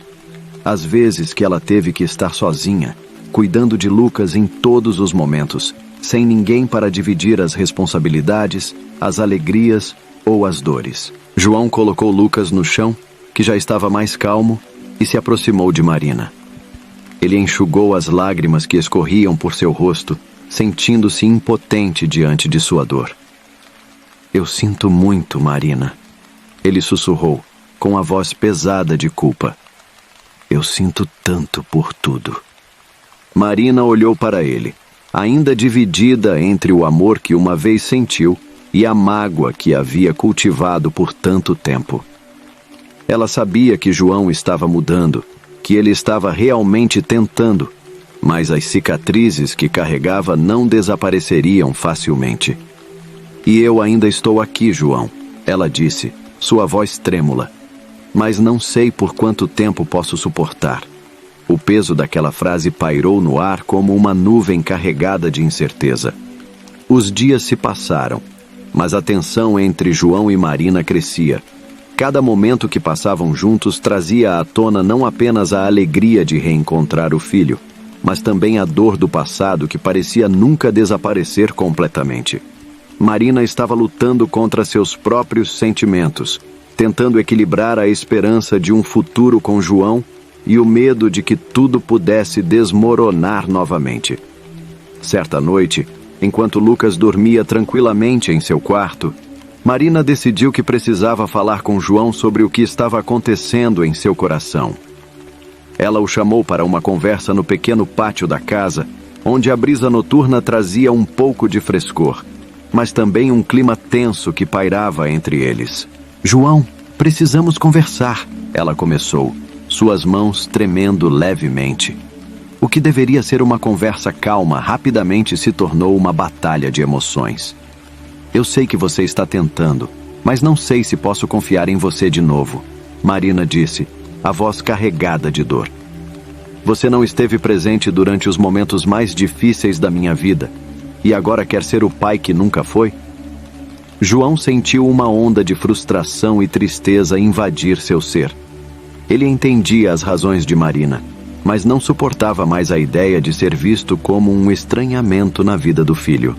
As vezes que ela teve que estar sozinha, cuidando de Lucas em todos os momentos, sem ninguém para dividir as responsabilidades, as alegrias ou as dores. João colocou Lucas no chão, que já estava mais calmo, e se aproximou de Marina. Ele enxugou as lágrimas que escorriam por seu rosto, sentindo-se impotente diante de sua dor. "Eu sinto muito, Marina." Ele sussurrou, com a voz pesada de culpa. "Eu sinto tanto por tudo." Marina olhou para ele, ainda dividida entre o amor que uma vez sentiu e a mágoa que havia cultivado por tanto tempo. Ela sabia que João estava mudando, que ele estava realmente tentando, mas as cicatrizes que carregava não desapareceriam facilmente. "E eu ainda estou aqui, João," ela disse, sua voz trêmula. "Mas não sei por quanto tempo posso suportar." O peso daquela frase pairou no ar como uma nuvem carregada de incerteza. Os dias se passaram, mas a tensão entre João e Marina crescia. Cada momento que passavam juntos trazia à tona não apenas a alegria de reencontrar o filho, mas também a dor do passado que parecia nunca desaparecer completamente. Marina estava lutando contra seus próprios sentimentos, tentando equilibrar a esperança de um futuro com João e o medo de que tudo pudesse desmoronar novamente. Certa noite, enquanto Lucas dormia tranquilamente em seu quarto, Marina decidiu que precisava falar com João sobre o que estava acontecendo em seu coração. Ela o chamou para uma conversa no pequeno pátio da casa, onde a brisa noturna trazia um pouco de frescor, mas também um clima tenso que pairava entre eles. "João, precisamos conversar," ela começou, suas mãos tremendo levemente. O que deveria ser uma conversa calma rapidamente se tornou uma batalha de emoções. "Eu sei que você está tentando, mas não sei se posso confiar em você de novo," Marina disse, a voz carregada de dor. "Você não esteve presente durante os momentos mais difíceis da minha vida, e agora quer ser o pai que nunca foi?" João sentiu uma onda de frustração e tristeza invadir seu ser. Ele entendia as razões de Marina, mas não suportava mais a ideia de ser visto como um estranhamento na vida do filho.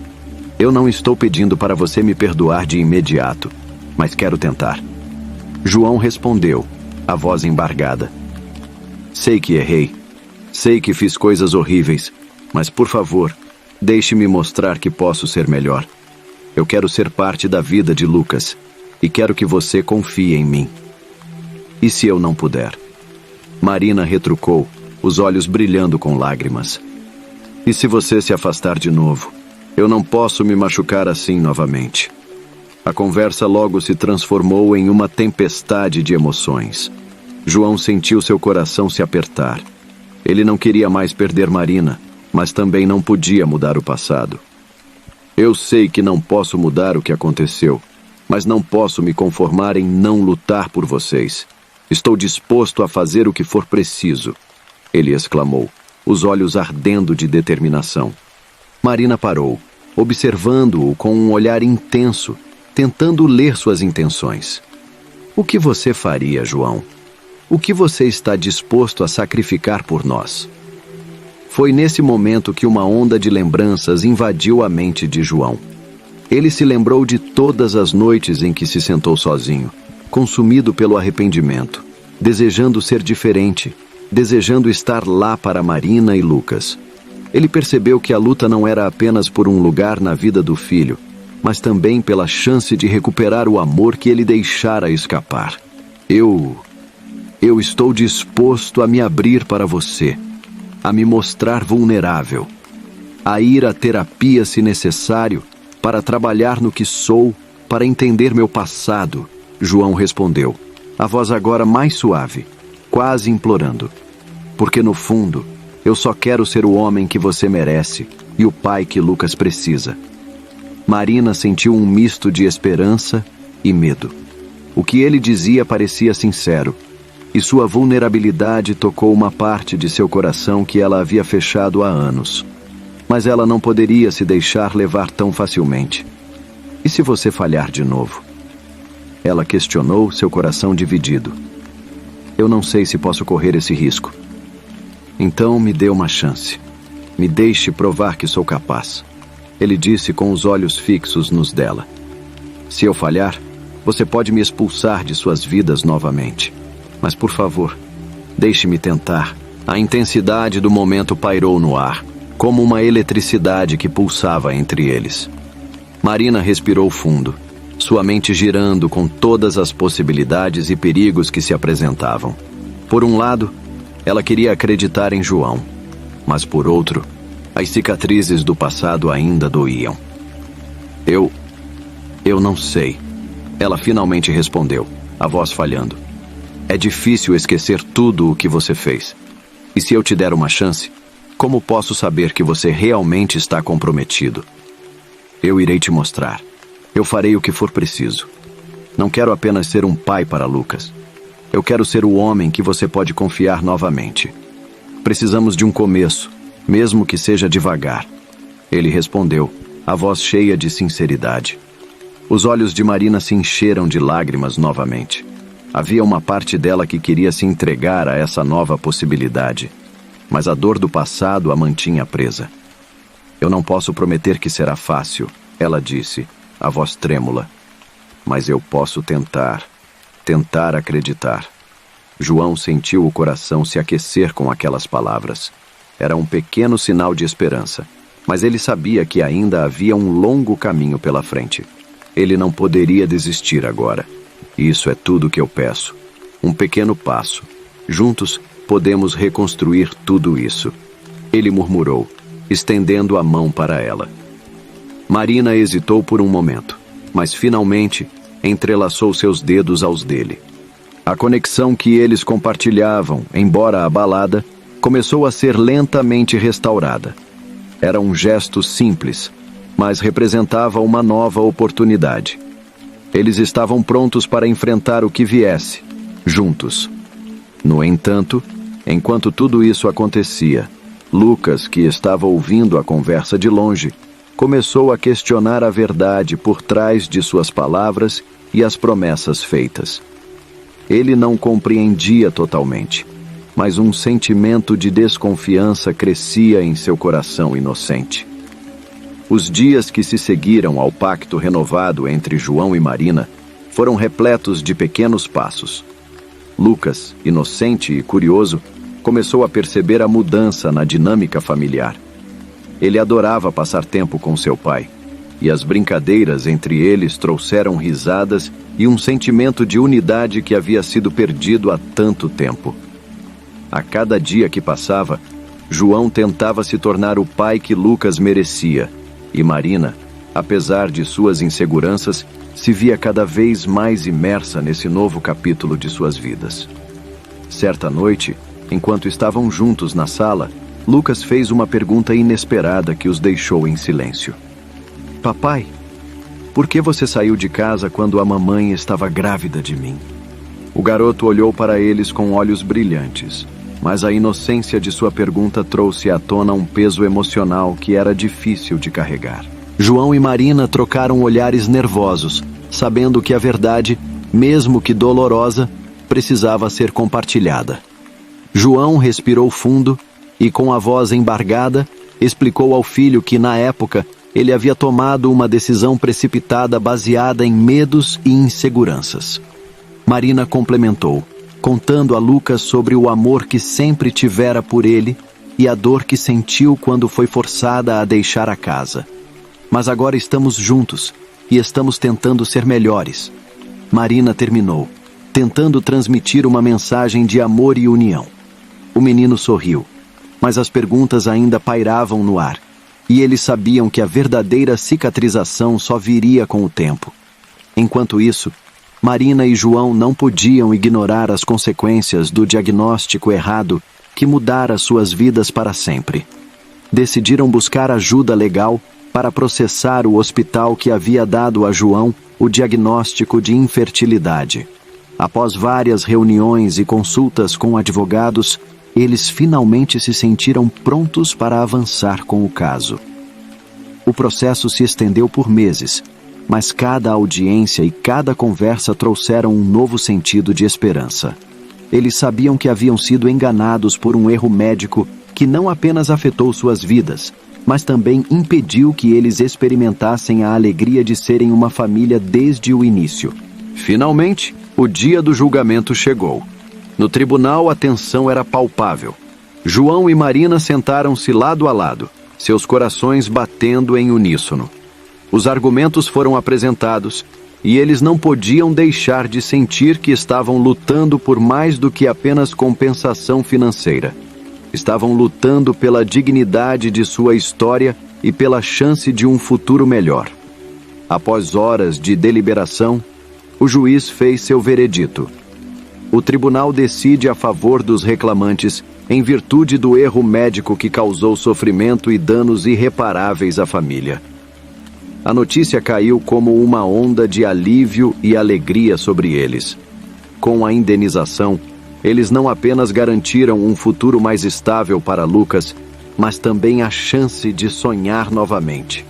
"Eu não estou pedindo para você me perdoar de imediato, mas quero tentar." João respondeu, a voz embargada. "Sei que errei. Sei que fiz coisas horríveis, mas por favor, deixe-me mostrar que posso ser melhor. Eu quero ser parte da vida de Lucas e quero que você confie em mim." "E se eu não puder?" Marina retrucou, os olhos brilhando com lágrimas. "E se você se afastar de novo? Eu não posso me machucar assim novamente." A conversa logo se transformou em uma tempestade de emoções. João sentiu seu coração se apertar. Ele não queria mais perder Marina, mas também não podia mudar o passado. "Eu sei que não posso mudar o que aconteceu, mas não posso me conformar em não lutar por vocês. Estou disposto a fazer o que for preciso," ele exclamou, os olhos ardendo de determinação. Marina parou, observando-o com um olhar intenso, tentando ler suas intenções. "O que você faria, João? O que você está disposto a sacrificar por nós?" Foi nesse momento que uma onda de lembranças invadiu a mente de João. Ele se lembrou de todas as noites em que se sentou sozinho, consumido pelo arrependimento, desejando ser diferente, desejando estar lá para Marina e Lucas. Ele percebeu que a luta não era apenas por um lugar na vida do filho, mas também pela chance de recuperar o amor que ele deixara escapar. Eu estou disposto a me abrir para você, a me mostrar vulnerável, a ir à terapia se necessário, para trabalhar no que sou, para entender meu passado, João respondeu, a voz agora mais suave, quase implorando. Porque no fundo, eu só quero ser o homem que você merece e o pai que Lucas precisa. Marina sentiu um misto de esperança e medo. O que ele dizia parecia sincero, e sua vulnerabilidade tocou uma parte de seu coração que ela havia fechado há anos. Mas ela não poderia se deixar levar tão facilmente. E se você falhar de novo? Ela questionou, seu coração dividido. Eu não sei se posso correr esse risco. Então me dê uma chance. Me deixe provar que sou capaz. Ele disse com os olhos fixos nos dela. Se eu falhar, você pode me expulsar de suas vidas novamente. Mas por favor, deixe-me tentar. A intensidade do momento pairou no ar, como uma eletricidade que pulsava entre eles. Marina respirou fundo, sua mente girando com todas as possibilidades e perigos que se apresentavam. Por um lado, ela queria acreditar em João, mas por outro, as cicatrizes do passado ainda doíam. Eu não sei. Ela finalmente respondeu, a voz falhando. É difícil esquecer tudo o que você fez. E se eu te der uma chance, como posso saber que você realmente está comprometido? Eu irei te mostrar. Eu farei o que for preciso. Não quero apenas ser um pai para Lucas. Eu quero ser o homem que você pode confiar novamente. Precisamos de um começo, mesmo que seja devagar. Ele respondeu, a voz cheia de sinceridade. Os olhos de Marina se encheram de lágrimas novamente. Havia uma parte dela que queria se entregar a essa nova possibilidade, mas a dor do passado a mantinha presa. Eu não posso prometer que será fácil, ela disse, a voz trêmula. Mas eu posso tentar acreditar. João sentiu o coração se aquecer com aquelas palavras. Era um pequeno sinal de esperança, mas ele sabia que ainda havia um longo caminho pela frente. Ele não poderia desistir agora. Isso é tudo que eu peço. Um pequeno passo. Juntos podemos reconstruir tudo isso. Ele murmurou, estendendo a mão para ela. Marina hesitou por um momento, mas finalmente entrelaçou seus dedos aos dele. A conexão que eles compartilhavam, embora abalada, começou a ser lentamente restaurada. Era um gesto simples, mas representava uma nova oportunidade. Eles estavam prontos para enfrentar o que viesse, juntos. No entanto, enquanto tudo isso acontecia, Lucas, que estava ouvindo a conversa de longe, começou a questionar a verdade por trás de suas palavras e as promessas feitas. Ele não compreendia totalmente, mas um sentimento de desconfiança crescia em seu coração inocente. Os dias que se seguiram ao pacto renovado entre João e Marina foram repletos de pequenos passos. Lucas, inocente e curioso, começou a perceber a mudança na dinâmica familiar. Ele adorava passar tempo com seu pai, e as brincadeiras entre eles trouxeram risadas e um sentimento de unidade que havia sido perdido há tanto tempo. A cada dia que passava, João tentava se tornar o pai que Lucas merecia, e Marina, apesar de suas inseguranças, se via cada vez mais imersa nesse novo capítulo de suas vidas. Certa noite, enquanto estavam juntos na sala, Lucas fez uma pergunta inesperada que os deixou em silêncio. Papai, por que você saiu de casa quando a mamãe estava grávida de mim? O garoto olhou para eles com olhos brilhantes, mas a inocência de sua pergunta trouxe à tona um peso emocional que era difícil de carregar. João e Marina trocaram olhares nervosos, sabendo que a verdade, mesmo que dolorosa, precisava ser compartilhada. João respirou fundo e, com a voz embargada, explicou ao filho que, na época, ele havia tomado uma decisão precipitada baseada em medos e inseguranças. Marina complementou, contando a Lucas sobre o amor que sempre tivera por ele e a dor que sentiu quando foi forçada a deixar a casa. Mas agora estamos juntos, e estamos tentando ser melhores. Marina terminou, tentando transmitir uma mensagem de amor e união. O menino sorriu, mas as perguntas ainda pairavam no ar, e eles sabiam que a verdadeira cicatrização só viria com o tempo. Enquanto isso, Marina e João não podiam ignorar as consequências do diagnóstico errado que mudara suas vidas para sempre. Decidiram buscar ajuda legal para processar o hospital que havia dado a João o diagnóstico de infertilidade. Após várias reuniões e consultas com advogados, eles finalmente se sentiram prontos para avançar com o caso. O processo se estendeu por meses, mas cada audiência e cada conversa trouxeram um novo sentido de esperança. Eles sabiam que haviam sido enganados por um erro médico que não apenas afetou suas vidas, mas também impediu que eles experimentassem a alegria de serem uma família desde o início. Finalmente, o dia do julgamento chegou. No tribunal, a tensão era palpável. João e Marina sentaram-se lado a lado, seus corações batendo em uníssono. Os argumentos foram apresentados e eles não podiam deixar de sentir que estavam lutando por mais do que apenas compensação financeira. Estavam lutando pela dignidade de sua história e pela chance de um futuro melhor. Após horas de deliberação, o juiz fez seu veredito. O tribunal decide a favor dos reclamantes em virtude do erro médico que causou sofrimento e danos irreparáveis à família. A notícia caiu como uma onda de alívio e alegria sobre eles. Com a indenização, eles não apenas garantiram um futuro mais estável para Lucas, mas também a chance de sonhar novamente.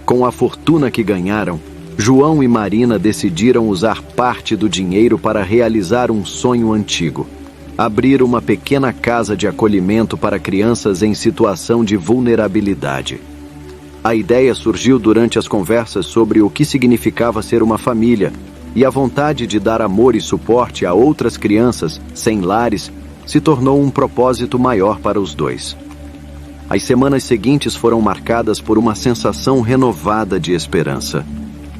Com a fortuna que ganharam, João e Marina decidiram usar parte do dinheiro para realizar um sonho antigo: abrir uma pequena casa de acolhimento para crianças em situação de vulnerabilidade. A ideia surgiu durante as conversas sobre o que significava ser uma família, e a vontade de dar amor e suporte a outras crianças sem lares se tornou um propósito maior para os dois. As semanas seguintes foram marcadas por uma sensação renovada de esperança.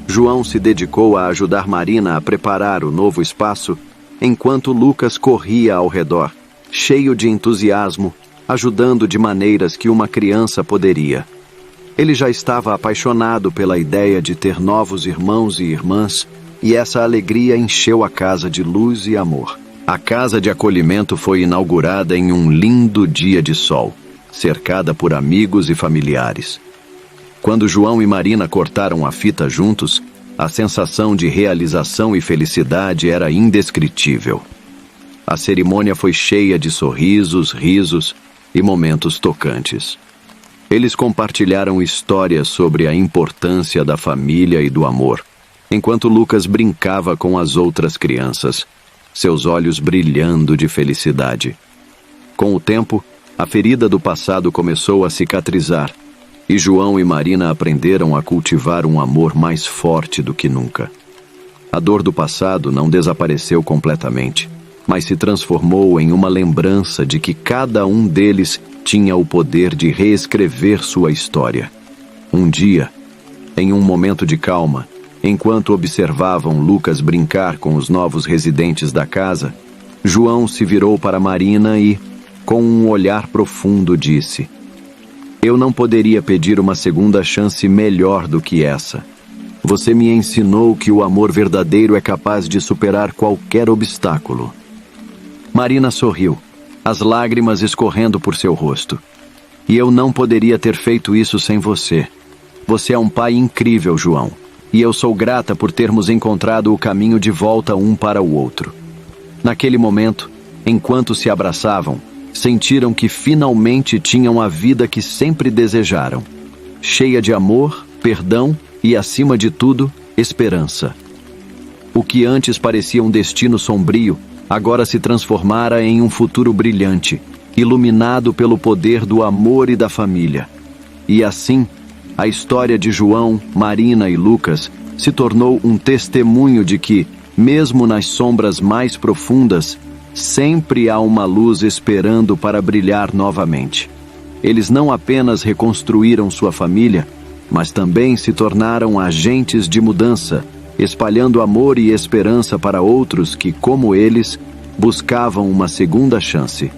João se dedicou a ajudar Marina a preparar o novo espaço, enquanto Lucas corria ao redor, cheio de entusiasmo, ajudando de maneiras que uma criança poderia. Ele já estava apaixonado pela ideia de ter novos irmãos e irmãs, e essa alegria encheu a casa de luz e amor. A casa de acolhimento foi inaugurada em um lindo dia de sol, cercada por amigos e familiares. Quando João e Marina cortaram a fita juntos, a sensação de realização e felicidade era indescritível. A cerimônia foi cheia de sorrisos, risos e momentos tocantes. Eles compartilharam histórias sobre a importância da família e do amor, enquanto Lucas brincava com as outras crianças, seus olhos brilhando de felicidade. Com o tempo, a ferida do passado começou a cicatrizar, e João e Marina aprenderam a cultivar um amor mais forte do que nunca. A dor do passado não desapareceu completamente, mas se transformou em uma lembrança de que cada um deles tinha o poder de reescrever sua história. Um dia, em um momento de calma, enquanto observavam Lucas brincar com os novos residentes da casa, João se virou para Marina e, com um olhar profundo, disse: "Eu não poderia pedir uma segunda chance melhor do que essa. Você me ensinou que o amor verdadeiro é capaz de superar qualquer obstáculo." Marina sorriu, as lágrimas escorrendo por seu rosto. "E eu não poderia ter feito isso sem você. Você é um pai incrível, João. E eu sou grata por termos encontrado o caminho de volta um para o outro." Naquele momento, enquanto se abraçavam, sentiram que finalmente tinham a vida que sempre desejaram, cheia de amor, perdão e, acima de tudo, esperança. O que antes parecia um destino sombrio, agora se transformara em um futuro brilhante, iluminado pelo poder do amor e da família. E assim, a história de João, Marina e Lucas se tornou um testemunho de que, mesmo nas sombras mais profundas, sempre há uma luz esperando para brilhar novamente. Eles não apenas reconstruíram sua família, mas também se tornaram agentes de mudança, espalhando amor e esperança para outros que, como eles, buscavam uma segunda chance.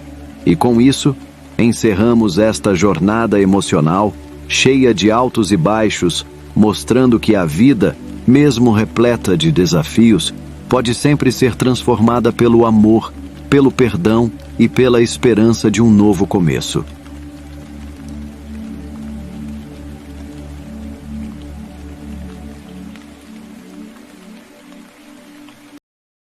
E com isso, encerramos esta jornada emocional, cheia de altos e baixos, mostrando que a vida, mesmo repleta de desafios, pode sempre ser transformada pelo amor, pelo perdão e pela esperança de um novo começo.